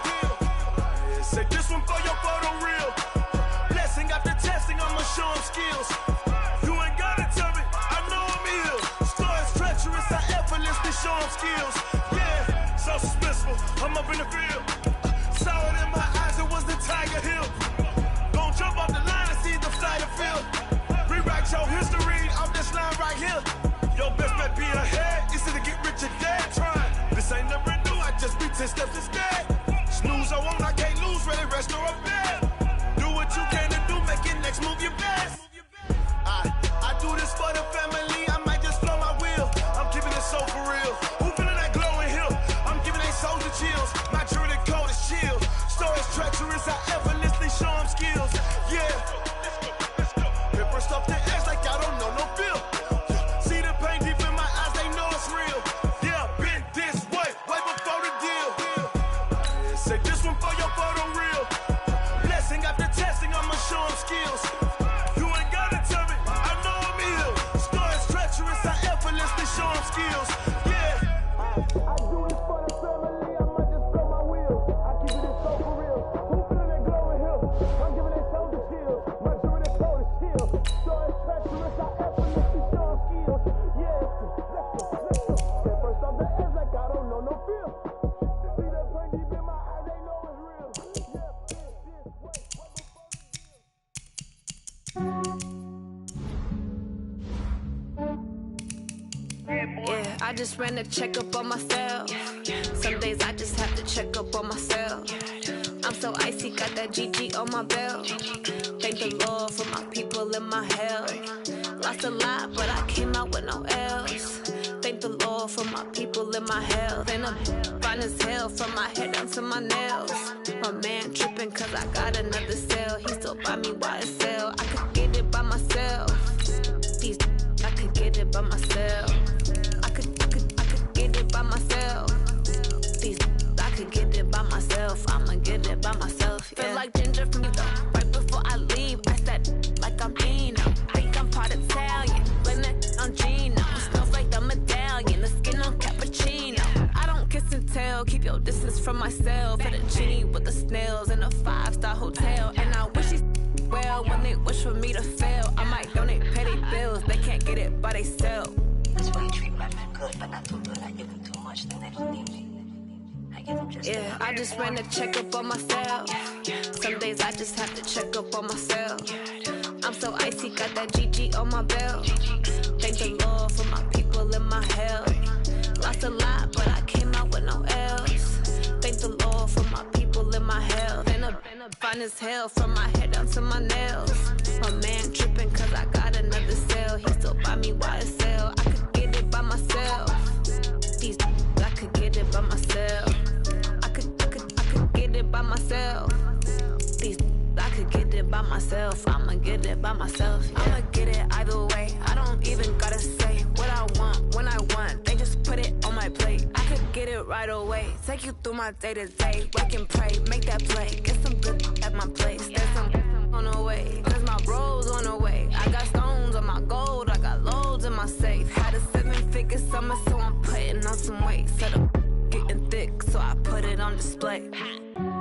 Say this one for your photo real. Blessing after testing, I'ma show them skills. You ain't gotta tell me, I know I'm ill. Stories treacherous, I effortlessly show them skills. Yeah, so suspenseful, I'm up in the field. Saw it in my eyes, it was the Tiger Hill. Gon' jump off the line and see the flight of field. Rewrite your history off this line right here. Your best bet be ahead, easy to get rich or dead trying. This ain't never new, I just be 10 steps instead. Snooze I won't, I can't lose, ready, rest or a bed. Do what you can to do, make your next move your best. I do this for the family, I might just blow my wheel. I'm keeping it so for real. Who feeling that glowing hill? I'm giving they soldier chills. My jewelry coat is chill. Stories treacherous, I effortlessly show them skills. Yeah. Paper stuff the edge like I don't know no feel. See the pain deep in my eyes, they know it's real. Yeah, been this way, way before the deal. Say this one for your photo real. Blessing after testing, I'ma show them skills. You ain't gotta tell me, I know I'm ill. Stories treacherous, I effortlessly show them skills. Yeah. I do this for the family, I might just blow my wheel. I keep it so for real. Who feeling that glowing hill? I'm giving it soldier chills. My jewelry coat is chill. Stories treacherous, I effortlessly show them skills. Yeah. Let's go. Get first off the edge like I don't know no feel. See the pain deep in my eyes, they know it's real. Yeah, I just ran a checkup on myself. Some days I just have to check up on myself. I'm so icy, got that GG on my belt. Thank the Lord for my people and my health. Lost a lot, but I came out with no L's. Thank the Lord for my people and my health. And I'm fine as hell from my head down to my nails. My man tripping cause I got another cell. He still buy me YSL. I could get it by myself. These I could get it by myself. I could get it by myself. These I could get it by myself. I'ma get it by myself. Yeah. Feel like ginger from you though. Right before I leave, I said like I'm Dino. Think I'm part Italian. Blame that on Gino. Smells like the medallion. The skin on cappuccino. I don't kiss and tell. Keep your no distance from myself. And a genie with the snails in a 5-star hotel. And I wish these well when they wish for me to fail. I might donate, pay their bills, they can't get it by themselves. That's why you treat my men good, but not too good. I give them too much, then they don't need me. I give them just yeah, I just ran a checkup on myself. Some days I just have to check up on myself. I'm so icy, got that GG on my belt. Thank the Lord for my people in my health. Lost a lot, but I came out with no L's. Thank the Lord for my people in my health. And a fine as hell from my head down to my nails. My man tripping cause I got another cell. He still buy me YSL. I could get it by myself. These I could get it by myself. I could get it by myself. These I could get it by myself. I'ma get it by myself. Yeah. I'ma get it either way. I don't even gotta say what I want when I want. They just put it on my plate. I could get it right away. Take you through my day to day. Wake and pray, make that play. Get some good at my place. There's some on the way. Cause my bro's on the way. I got stones on my gold. I got loads in my safe. Had a 7-figure summer, so I'm putting on some weight. Set up getting thick, so I put it on display.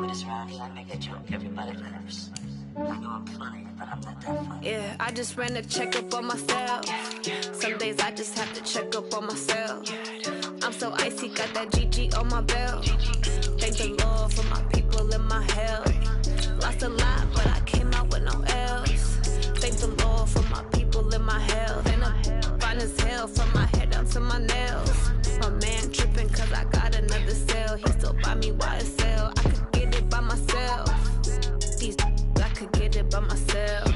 With this round, I make a joke, everybody laughs. I know I'm funny, but I'm not that funny. Yeah, I just ran a checkup on myself. Some days I just have to check up on myself. I'm so icy, got that GG on my belt. Thank the Lord for my people in my health. Lost a lot, but I came out with no L's. Thank the Lord for my people in my health. And I'm fine as hell from my head down to my nails. My man tripping cause I got another cell. He still buy me YSL. I could get it by myself. These I could get it by myself.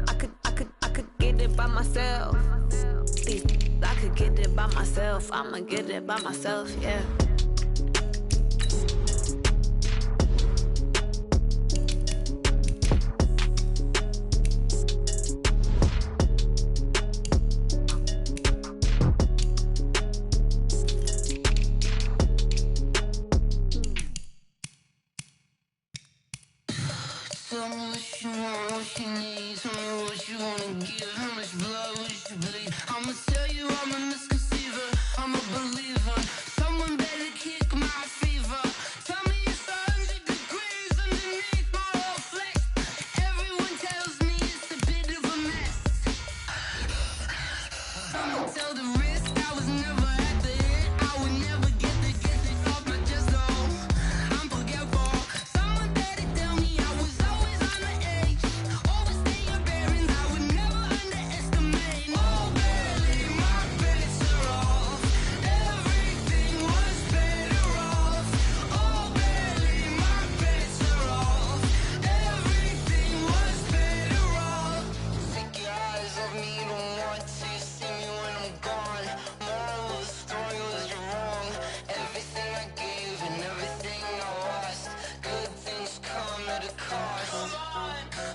I could get it by myself. These I could get it by myself. I'ma get it by myself, yeah. Tell me what you want, what you need. Tell me what you wanna give. How much blood would you bleed? I'ma tell you I'm a misconceiver. I'm a believer. Someone better kick my fever. Tell me it's 100 degrees underneath my whole flesh. Everyone tells me it's a bit of a mess. I'ma tell the risk I was never at the hit. I would never get the off my chest though. I'm forgetful. Someone better tell me I was always on the edge. Overstay your bearings, I would never underestimate. Oh baby, my bets are off. Everything was better off. Oh baby, my bets are off. Everything was better off. Take your eyes off me, you don't want to see me when I'm gone. Moral of the story was you're wrong. Everything I gave and everything I lost. Good things come at a cost.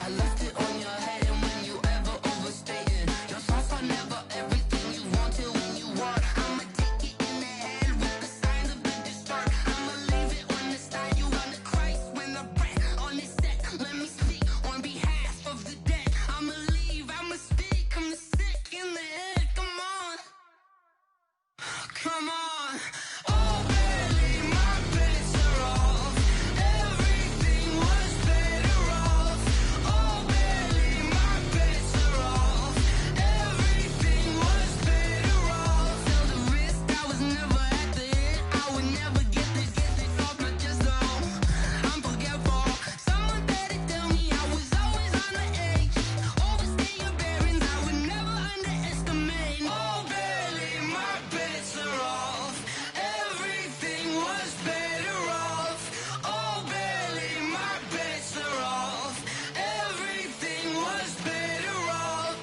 I left it on your head, and when you ever overstay it, your thoughts are never everything you wanted when you want. I'ma take it in the head with the signs of the distort. I'ma leave it on the side. You want the Christ when the breath on this set. Let me speak on behalf of the dead. I'ma leave, I'ma speak. I'm the sick in the head. Come on, come on. Oh baby, my bets are off. Everything was better off. Oh baby, my bets are off. Everything was better off. Tell the risk I was never at the hit. I would never get this off my chest though. I'm forgetful. Someone better tell me I was always on the edge. Overstay your bearings, I would never underestimate. Oh baby, my bets are off. Everything was better off. Oh baby, my bets are off. Everything was better off.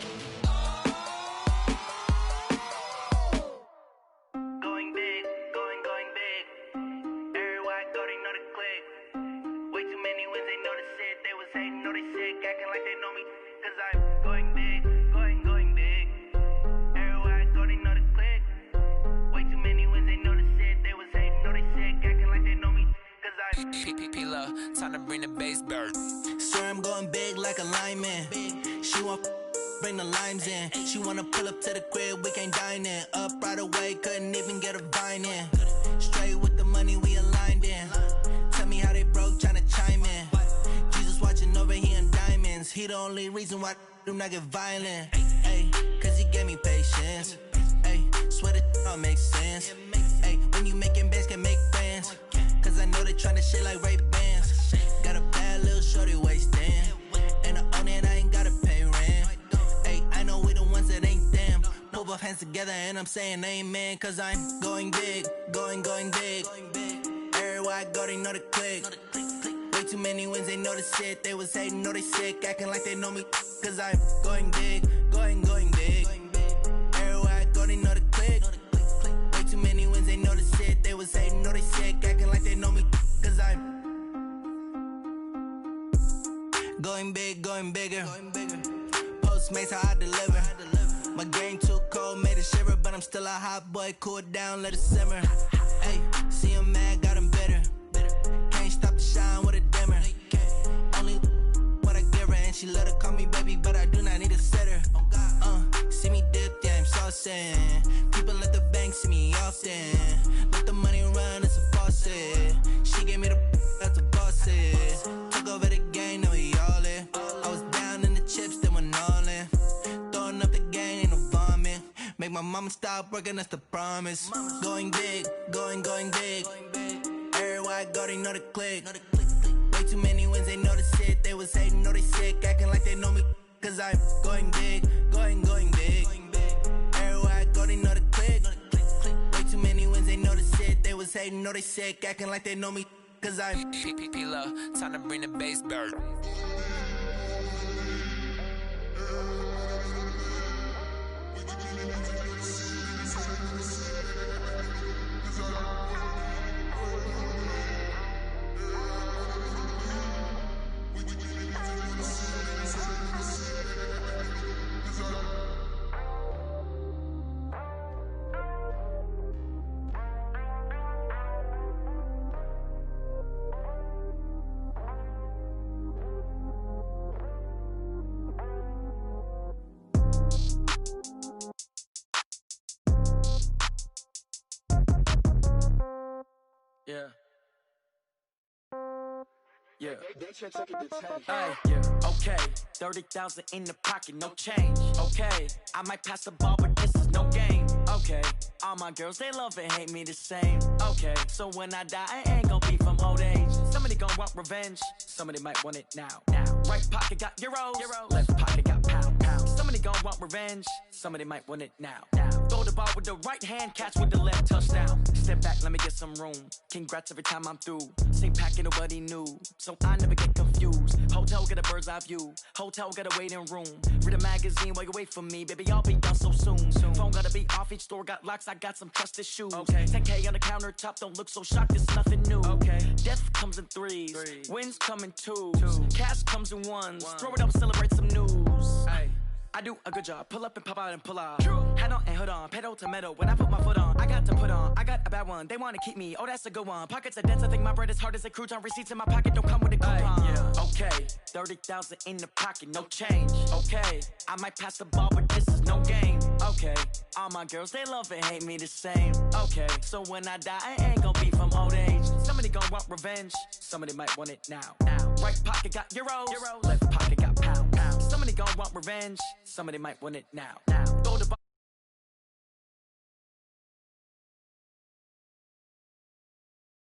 Going big, going big. Everywhere I go, they know the click. Way too many wins, they know the shit. They was hating, know they sick, acting like they know me. Cause I'm going big, going big. Everywhere I go, they know the click. Way too many wins, they know the shit. They was hating, know they sick, acting like they know me. Cause I'm P-P-P-Love, time to bring the bass bird. Swear I'm going big like a lineman. She want bring the limes in. She wanna pull up to the crib, we can't dine in. Up right away, couldn't even get a vine in. Straight with the money we aligned in. he the only reason why I do not get violent. Ay, cause he gave me patience. Ay, swear that all makes sense. Ay, when you making bands, can make friends. Cause I know they tryna shit like Ray-Bans. Got a bad little shorty wasting. And I own it, I ain't gotta pay rent. Ay, I know we the ones that ain't them. Put both hands together and I'm saying amen. Cause I'm going big, going big. Everywhere I go, they know the click. Way too many wins, they know the shit. They was hating, know they sick, acting like they know me. Cause I'm going big, going big. Everywhere I go, they know the click. Way too many wins, they know the shit. They was hating, know they sick, acting like they know me. Cause I'm going big, going bigger. Postmates, how I deliver. My game too cold, made it shiver. But I'm still a hot boy, cool it down, let it simmer. Hey, see him mad, got him bitter. Can't stop the shine with a dimmer. Only what I give her, and she let her call me baby, but I do not need a sitter. See me dip, yeah, I'm saucing. People at the bank see me often. Let the money run, it's a faucet. She gave me the that's a boss it. Took over the game, now we all in. I was down in the chips, then went all in. Throwing up the game, ain't no vomit. Make my mama stop working, that's the promise. Going big, going big. Everywhere I go, they know the click. Way too many wins, they know the shit. They was hating, know they sick, acting like they know me. Cause I'm going big, going big. Everywhere I go, they know the click. Way too many wins, they know the shit. They was hating, know they sick, acting like they know me. Cause I'm P-P-P-Lo, time to bring the bass bird. Yeah. Hey, yeah. Okay, 30,000 in the pocket, no change. Okay, I might pass the ball, but this is no game. Okay, all my girls, they love and hate me the same. Okay, so when I die, I ain't gon' be from old age. Somebody gon' want revenge, somebody might want it now. Right pocket got euros, left pocket got pound. Somebody gon' want revenge, somebody might want it now. Throw the ball with the right hand, catch with the left, touchdown. Step back, let me get some room. Congrats every time I'm through. Same packet, nobody knew, so I never get confused. Hotel get a bird's eye view. Hotel got a waiting room. Read a magazine while you wait for me, baby. I'll be done so soon. Phone gotta be off. Each store got locks. I got some trusted shoes. Okay. 10K on the countertop. Don't look so shocked. It's nothing new. Okay. Death comes in threes. Wins come in twos. Cash comes in ones. Throw it up, celebrate some news. Ay. I do a good job. Pull up and pop out and pull out. Head on and hood on. Pedal to metal. When I put my foot on, I got to put on. I got a bad one. They want to keep me. Oh, that's a good one. Pockets are dense. I think my bread is hard as a crouton. Receipts in my pocket don't come with a coupon. Yeah. Okay. 30,000 in the pocket. No change. Okay. I might pass the ball, but this is no game. Okay. All my girls, they love and hate me the same. Okay. So when I die, I ain't gonna be from old age. Somebody gonna want revenge. Somebody might want it now. Right pocket got euros. Left pocket got pound. Somebody gonna want revenge. Somebody might want it now. Throw